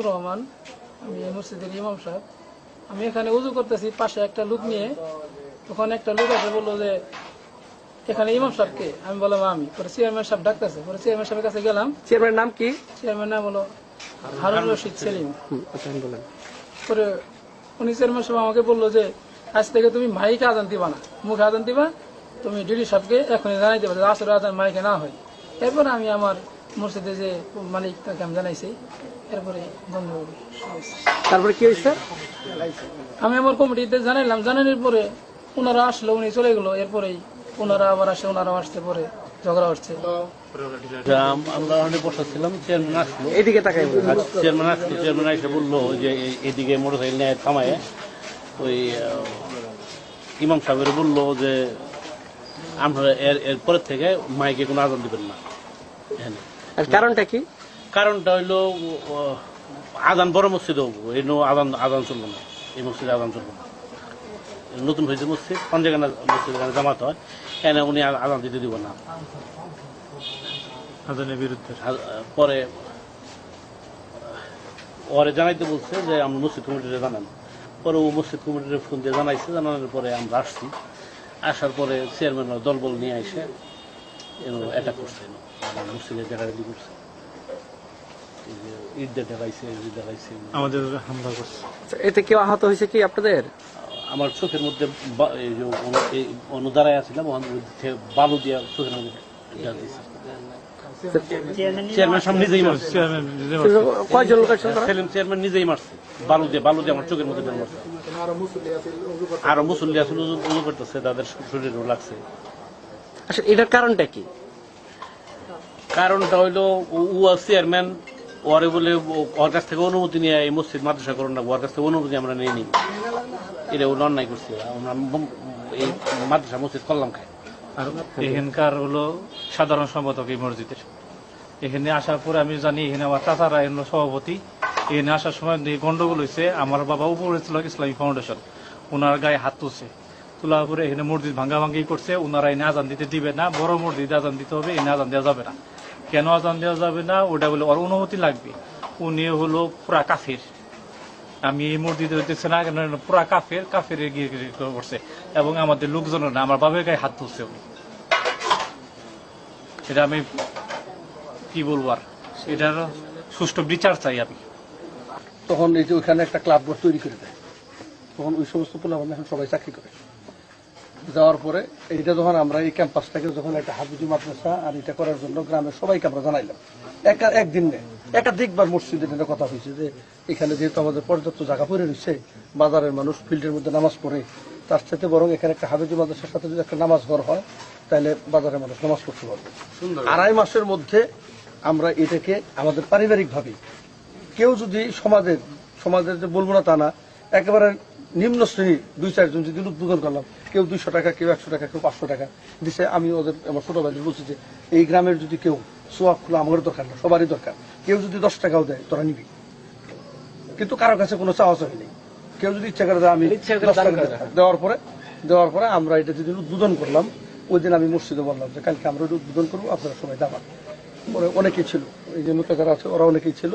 রহমান, আমি এই মসজিদের ইমাম সাহেব। আমি এখানে উজু করতেছি, পাশে একটা লোক নিয়ে, তখন একটা লোক এসে বললো যে এখানে ইমাম সাহেবকে। আমি বললাম আমি। পরে চেয়ারম্যান সাহেব ডাকতেছে, পরে চেয়ারম্যান সাহেবের কাছে গেলাম। চেয়ারম্যানের নাম কি? চেয়ারম্যান নাম হলো হারুন রশিদ সেলিম। পরে উনি চেয়ারম্যান সাহেব আমাকে বললো যে আজ থেকে তুমি মাইকে আজান দিবা না, মুখে আজান দিবা, তুমি ডিডি সাহেবকে এখনই জানাই দেবা যে আসলে আজান মাইকে না হয়। এরপরে আমি আমার মসজিদে যে মালিক তাকে আমি জানাইছি, এরপরে বন্ধ হবে। তারপরে কি হয়েছে? আমি আমার কমিটিতে জানাইলাম, জানানোর পরে ওনারা আসলো, উনি চলে গেলো। এরপরেই ওনারা আবার আসে, ওনারা আসতে পরে ঝগড়া হচ্ছে। আমরা অনেক বসাচ্ছিলাম, চেয়ারম্যান আসলো, এদিকে তাকাই। চেয়ারম্যান এসে বললো যে এদিকে মোটরসাইকেল নিয়ে থামায় ওই ইমাম সাহেবের বললো যে আপনারা এরপরের থেকে মাইকে কোনো আজান দিবেন না এখানে। কারণটা কি? কারণটা হইলো আজান বড় মসজিদে হবো, এই আজান চলবো না, এই মসজিদে আজান চলবো না। নতুন হয়েছে মসজিদ, পঞ্জাগানা মসজিদ, এখানে জামাত হয়, এনে উনি আজান দিতে দিব না আজানের বিরুদ্ধে। পরে ওরে জানাইতে বলছে যে আমরা মসজিদ কমিটিতে জানান। পরে ও মসজিদ কমিটির ফোন দিয়ে জানাইছে, জানানোর পরে আমরা আসছি। আসার পরে চেয়ারম্যান দলবল নিয়ে এসে অ্যাটাক করছে, মসজিদের জায়গাটি করছে, ইট দেখাইছে, আমাদের হামলা করছে। এতে কেউ আহত হয়েছে কি আপনাদের? আমার চোখের মধ্যে অনুদারায় আসছিলাম, বালু দিয়া চোখের মধ্যে দিয়েছে। চেয়ারম্যান সাহেব নিজেই মারছে, কয়জন লোক আছে? চেয়ারম্যান নিজেই মারছে, বালু দিয়ে আমার চোখের মধ্যে মারছে। আরো মুসল্লি আসলে উজু করতেছে, তাদের শরীরেও লাগছে। আচ্ছা, এটার কারণটা কি? কারণটা হইলো ও চেয়ারম্যান ওরে বলে ওর কাছ থেকে অনুমতি নিয়ে এই মসজিদ মাদ্রাসা করুন না, ওর কাছ থেকে অনুমতি আমরা নিয়ে নিই। এটা ওর অন্যায় করছে, আমরা এই মাদ্রাসা মসজিদ করলাম খাই। আর এখানকার হলো সাধারণ সম্পাদক এই মসজিদের। এখানে আসার পরে আমি জানি এখানে আমার চাচারা এখানে সভাপতি। এখানে আসার সময় গন্ডগোল হয়েছে, আমার বাবা উপরে ছিল ইসলামী ফাউন্ডেশন, ওনার গায়ে হাত তুলছে। তোলার পরে এখানে মসজিদ ভাঙ্গাভাঙ্গি করছে, ওনারা এনে আজান দিতে দিবে না, বড় মসজিদে আজান দিতে হবে, এনে আজান দেওয়া যাবে না। কেন আজান দেওয়া যাবে না? ওটা বলে ওর অনুমতি লাগবে। উনি হলো পুরা কাফের। আমি এই মসজিদে হইতেছে না কেন, পুরা কাফের গিয়ে করছে, এবং আমাদের লোকজনের না, আমার বাবার গায়ে হাত তুলছে উনি। এটা আমি কি বলবো, আর এটার সুষ্ঠু বিচার চাই আমি। তখন এই যে ওইখানে একটা ক্লাব বোর্ড তৈরি করে দেয়, তখন ওই সমস্ত পোলাপান এখন সবাই চাকরি করে। যাওয়ার পরে এইটা যখন আমরা এই ক্যাম্পাসটাকে যখন একটা হাফিজি মাদ্রাসা আর এটা করার জন্য গ্রামের সবাইকে আমরা জানাইলাম, একদিন নেই একাধিকবার মসজিদের এটা কথা হয়েছে যে এখানে যেহেতু আমাদের পর্যাপ্ত জায়গা পড়ে রয়েছে, বাজারের মানুষ ফিল্ডের মধ্যে নামাজ পড়ে, তার সাথে বরং এখানে একটা হাফিজি মাদ্রাসার সাথে যদি একটা নামাজ ঘর হয় তাহলে বাজারের মানুষ নামাজ পড়তে পারবে। 2.5 মাসের মধ্যে আমরা এটাকে আমাদের পারিবারিকভাবে কেউ যদি সমাজের যে বলবো না তা না, একেবারে নিম্ন শ্রেণীর 2-4 জন যদি উদ্বোধন করলাম, কেউ 200 টাকা, কেউ 100 টাকা, কেউ 500 টাকা দিছে। আমি আমার ছোট ভাইদের বলছি যে এই গ্রামের যদি কেউ সোয়াব খোলা আমাদের দরকার না, সবারই দরকার। কেউ যদি 10 টাকাও দেয় তোরা নিবি, কিন্তু কারো কাছে কোনো চাওয়া চাই নেই। কেউ যদি ইচ্ছা করে আমি 10 টাকা দেওয়ার পরে আমরা এটা যেদিন উদ্বোধন করলাম, ওই দিন আমি মসজিদে বললাম যে কালকে আমরা উদ্বোধন করবো, আপনারা সবাই দাবান। পরে অনেকেই ছিল, এই যে নৌকা যারা আছে ওরা অনেকেই ছিল,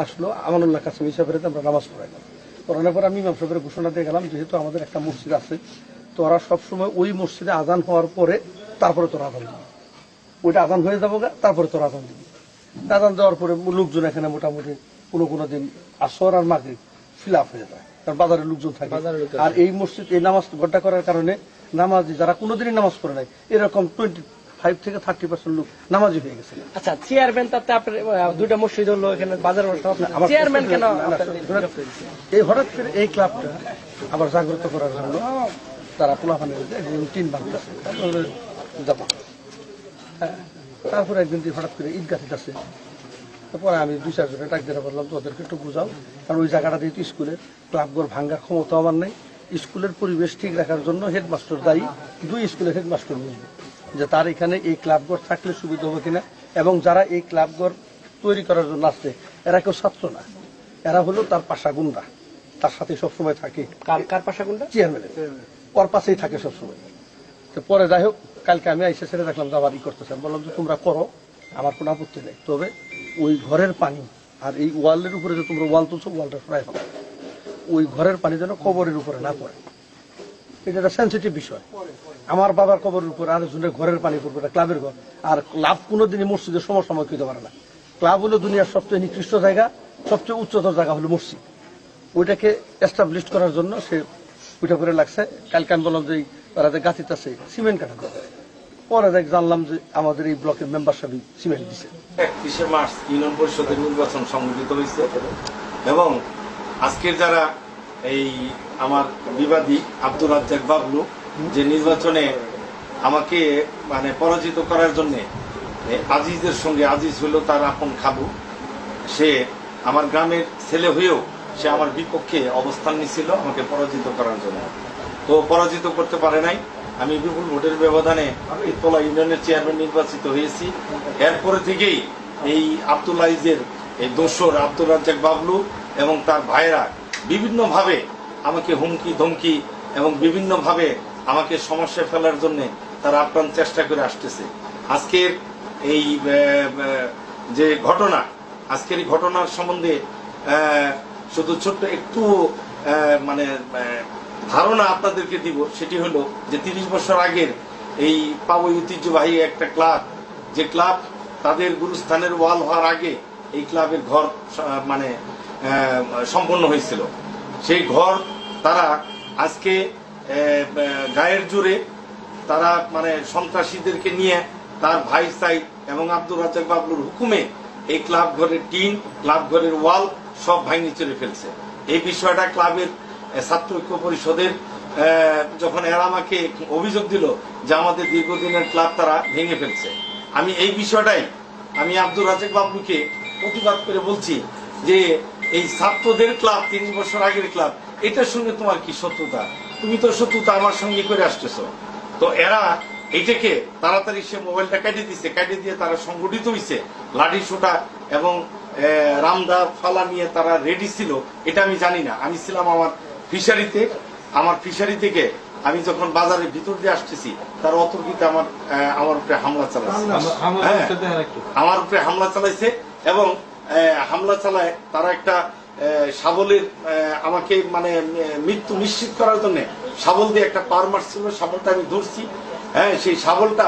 আসলো আমানুল্লাহ কাসেম হিসাবে আমরা নামাজ পড়াইলাম। পড়ানোর পর আমি ইমাম সাহেবের ঘোষণা দিয়ে গেলাম, যেহেতু আমাদের একটা মসজিদ আছে, তোরা সবসময় ওই মসজিদে আজান হওয়ার পরে তারপরে তোরা আজান দিবি, ওইটা আজান হয়ে যাবো তারপরে তোরা আজান দিবি। আজান দেওয়ার পরে লোকজন এখানে মোটামুটি কোনো দিন আসর আর মাগরিব ফিল আপ হয়ে যায়, কারণ বাজারের লোকজন থাকে। আর এই মসজিদ এই নামাজ ঘরটা করার কারণে নামাজি যারা কোনোদিনই নামাজ পড়ে নাই, এরকম 25 থেকে 30% লোক নামাজি হয়ে গেছে। আচ্ছা, চেয়ারম্যান তাতে আপনার দুইটা মসজিদ হলো এখানে বাজার, চেয়ারম্যান কেন? এই হঠাৎ করে এই ক্লাবটা আবার জাগ্রত করার জন্য তারা পোলাপানের টিন বাঁধতেছে, যাবো। হ্যাঁ, তারপরে একদিন হঠাৎ করে ঈদ গাছিতেছে। তারপরে আমি 2-4 জনের ডাক দিয়ে বললাম তোদেরকে একটু বুঝাও, কারণ ওই জায়গাটা যেহেতু স্কুলের, ক্লাবঘর ভাঙ্গার ক্ষমতা আমার নেই। স্কুলের পরিবেশ ঠিক রাখার জন্য হেডমাস্টার দায়ী, 2 স্কুলের হেডমাস্টার বুঝবে যে তার এখানে এই ক্লাবঘর থাকলে সুবিধা হবে কিনা। এবং যারা এই ক্লাবঘর তৈরি করার জন্য আসছে এরা কেউ ছাত্র না, এরা হলো তার পাশা গুন্ডা, তার সাথে সবসময় থাকে। কার পাশা গুন্ডা? চেয়ারম্যানের, ওর পাশেই থাকে সবসময়। তো পরে যাই হোক, কালকে আমি আইসা ছেড়ে দেখলাম যাবার করতেছে, বললাম যে তোমরা করো, আমার কোনো আপত্তি নেই, তবে ওই ঘরের পানি আর এই ওয়ালের উপরে যে তোমরা ওয়াল তুলছো ওয়ালটা সরাই ফেলো, ওই ঘরের পানি যেন কবরের উপরে না পড়ে। এটা একটা সেন্সিটিভ বিষয়। আমার বাবার কবরের উপর আরেকজনের ঘরের পানি পড়বে, এটা ক্লাবের ঘর। আর ক্লাব কোনোদিনই মসজিদের সমসাময়িক হতে পারে না। ক্লাব হলো দুনিয়ার সবচেয়ে নিকৃষ্ট জায়গা, সবচেয়ে উচ্চতর জায়গা হলো মসজিদ। ওইটাকে এস্টাবলিশ করার জন্য সে ওইটা করে লাগছে। কালকে আমি বললাম যে তারা যে গাছিতে আছে সিমেন্ট কাটা দেবে, পরে দেখ জানলাম যে আমাদের এই ব্লকের মেম্বার সাহেব সিমেন্ট দিছে। 31শে মার্চ ইউনিয়ন পরিষদের নির্বাচন সংগঠিত হয়েছে এবং আজকের যারা এই আমার বিবাদী আব্দুর রাজ্জাক বাবলু যে নির্বাচনে আমাকে মানে পরাজিত করার জন্য আজিজের সঙ্গে, আজিজ হলো তার আপন খাবু, সে আমার গ্রামের ছেলে হয়েও সে আমার বিপক্ষে অবস্থান নিছিল আমাকে পরাজিত করার জন্য। তো পরাজিত করতে পারে নাই। আমি বিপুল ভোটের ব্যবধানে ইতলা ইউনিয়নের চেয়ারম্যান নির্বাচিত হয়েছি। এরপরে থেকেই এই আব্দুল আজিজের এই দোসর আব্দুর রাজ্জাক বাবলু এবং তার ভাইরা বিভিন্নভাবে আমাকে হুমকি ধমকি এবং বিভিন্নভাবে আমাকে সমস্যায় ফেলার জন্য তারা আপ্রাণ চেষ্টা করে আসতেছে। আজকের এই যে ঘটনা, আজকের এই ঘটনার সম্বন্ধে শুধু ছোট্ট একটু মানে ধারণা আপনাদেরকে দিব। সেটি হলো যে 30 বছর আগের এই পাবই ঐতিহ্যবাহী একটা ক্লাব, যে ক্লাব তাদের গুরুস্থানের ওয়াল হওয়ার আগে এই ক্লাবের ঘর মানে সম্পন্ন হয়েছিল। সেই ঘর তারা আজকে গায়ের জোরে তারা মানে সন্ত্রাসীদেরকে নিয়ে তার ভাই সাইদ এবং আব্দুর রাজ্জাক বাবলুর হুকুমে এই ক্লাব ঘরের টিন, ক্লাব ঘরের ওয়াল সব ভাঙিয়ে চলে ফেলছে। এই বিষয়টা ক্লাবের ছাত্র ঐক্য পরিষদের যখন এরা আমাকে অভিযোগ দিল যে আমাদের দীর্ঘদিনের ক্লাব তারা ভেঙে ফেলছে, আমি এই বিষয়টাই আমি আব্দুর রাজ্জাক বাবলুকে প্রতিবাদ করে বলছি যে এই ছাত্রদের ক্লাব, 30 বছর আগের ক্লাব, এটার সঙ্গে তোমার কি শত্রুতা? তুমি তো শত্রুতা আমার সঙ্গে করে আসতেছো। তো এরা এইটাকে তাড়াতাড়ি সে মোবাইলটা কেটে দিচ্ছে, কেটে দিয়ে তারা সংগঠিত হয়েছে, লাঠি সোটা এবং রামদা ফালা নিয়ে তারা রেডি ছিল। এটা আমি জানি না। আমি ছিলাম আমার ফিশারিতে, আমার ফিশারি থেকে আমি যখন বাজারের ভিতর দিয়ে আসতেছি তার অতর্কিতে আমার উপরে হামলা চালাইছে, আমার উপরে হামলা চালাইছে এবং হামলা চালায় তারা একটা শাবলের আমাকে মানে মৃত্যু নিশ্চিত করার জন্য শাবল দিয়ে একটা পার মারছিল। শাবলটা আমি ধরছি, সেই শাবলটা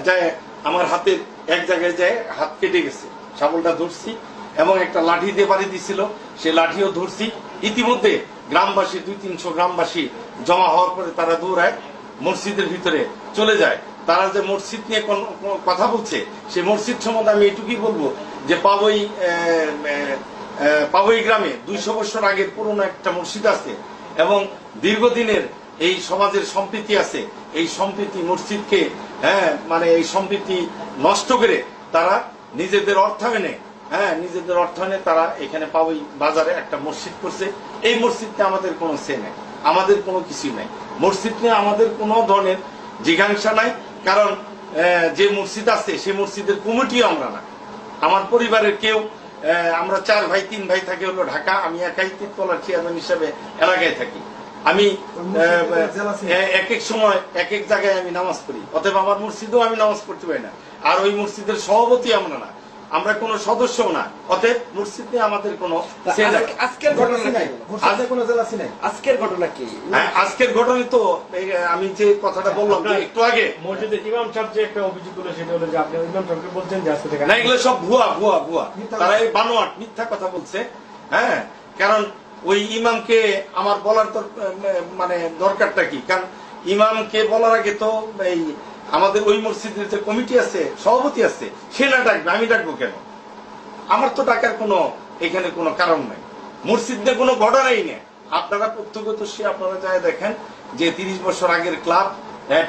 যায় আমার হাতের এক জায়গায় যায় হাত কেটে গেছে। শাবলটা ধরছি এবং একটা লাঠি দিয়ে বাড়ি দিছিল, সে লাঠিও ধরছি। ইতিমধ্যে গ্রামবাসী 200-300 গ্রামবাসী জমা হওয়ার পরে তারা দৌড়ায় মসজিদের ভিতরে চলে যায়। তারা যে মসজিদ নিয়ে কথা বলছে, সেই মসজিদ সম্বন্ধে আমি এটুকুই বলবো যে পাবই গ্রামে 200 বছর আগের পুরনো একটা মসজিদ আছে এবং দীর্ঘদিনের এই সমাজের সম্প্রীতি আছে। এই সম্প্রীতি মসজিদকে মানে এই সম্প্রীতি নষ্ট করে তারা নিজেদের অর্থায়নে তারা এখানে পাবই বাজারে একটা মসজিদ করছে। এই মসজিদ নিয়ে আমাদের কোনো সে নাই, আমাদের কোনো কিছুই নাই। মসজিদ নিয়ে আমাদের কোনো ধরনের জিজ্ঞাসা নাই, কারণ যে মসজিদ আছে সেই মসজিদের কমিটিও আমরা না। আমার পরিবারের কেউ, আমরা 4 ভাই 3 ভাই থাকি হলো ঢাকা, আমি একাই তিতলার চেয়ারম্যান হিসেবে এলাকায় থাকি। আমি এক এক সময় এক এক জায়গায় আমি নামাজ পড়ি, অতএব আমার মসজিদেও আমি নামাজ পড়তে পারি না। আর ওই মসজিদের সভাপতি আমরা না, আমরা কোনো সদস্যও না। অতএব মসজিদ নিয়ে আমাদের কোনো আজকের ঘটনা নাই, আজকের ঘটনা কি? আজকের ঘটনা তো আমি যে কথাটা বললাম একটু আগে, মসজিদের ইমাম সাহেব যে একটা অভিযোগ করলো সেটা হলো যে আপনি ইমাম সাহেবকে বলছেন যে আজকে থেকে না, এগুলো সব ভুয়া ভুয়া ভুয়া, তারা এই বানোয়াট মিথ্যা কথা বলছে। কারণ ওই ইমামকে আমার বলার তো মানে দরকারটা কি? কারণ ইমামকে বলার আগে তো এই আমাদের ওই মসজিদের যে কমিটি আছে, সভাপতি আছে, সে না ডাকবে, আমি ডাকবো কেন? আমার তো ডাকার কোনো এখানে কোনো কারণ নাই। মসজিদ নিয়ে কোনো ঘটনাই নেই। আপনারা প্রত্যক্ষদর্শী, আপনারা যায় দেখেন যে 30 বছর আগের ক্লাব,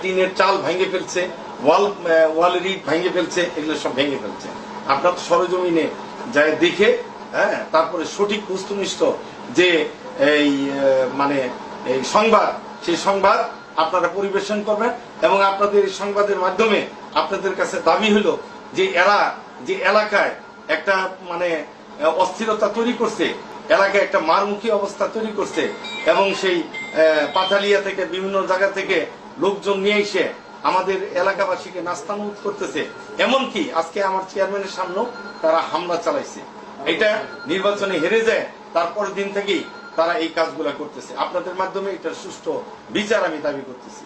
টিনের চাল ভেঙে ফেলছে, ওয়ালের ইট ভেঙে ফেলছে, এগুলো সব ভেঙে ফেলছে। আপনার তো সরজমিনে যায় দেখে তারপরে সঠিক বস্তুনিষ্ঠ যে এই মানে এই সংবাদ, সেই সংবাদ আপনারা পরিবেশন করবেন এবং আপনাদের এই সংবাদের মাধ্যমে আপনাদের কাছে দাবি হলো যে এরা যে এলাকায় একটা মানে অস্থিরতা তৈরি করছে, এলাকায় একটা মারমুখী অবস্থা তৈরি করছে এবং সেই পাথালিয়া থেকে বিভিন্ন জায়গা থেকে লোকজন নিয়ে এসে আমাদের এলাকাবাসীকে নাস্তানুদ করতেছে। এমনকি আজকে আমার চেয়ারম্যানের সামনেও তারা হামলা চালাইছে। এটা নির্বাচনে হেরে যায় তারপরের দিন থেকেই তারা এই কাজগুলা করতেছে। আপনাদের মাধ্যমে এটার সুষ্ঠু বিচার আমি দাবি করতেছি।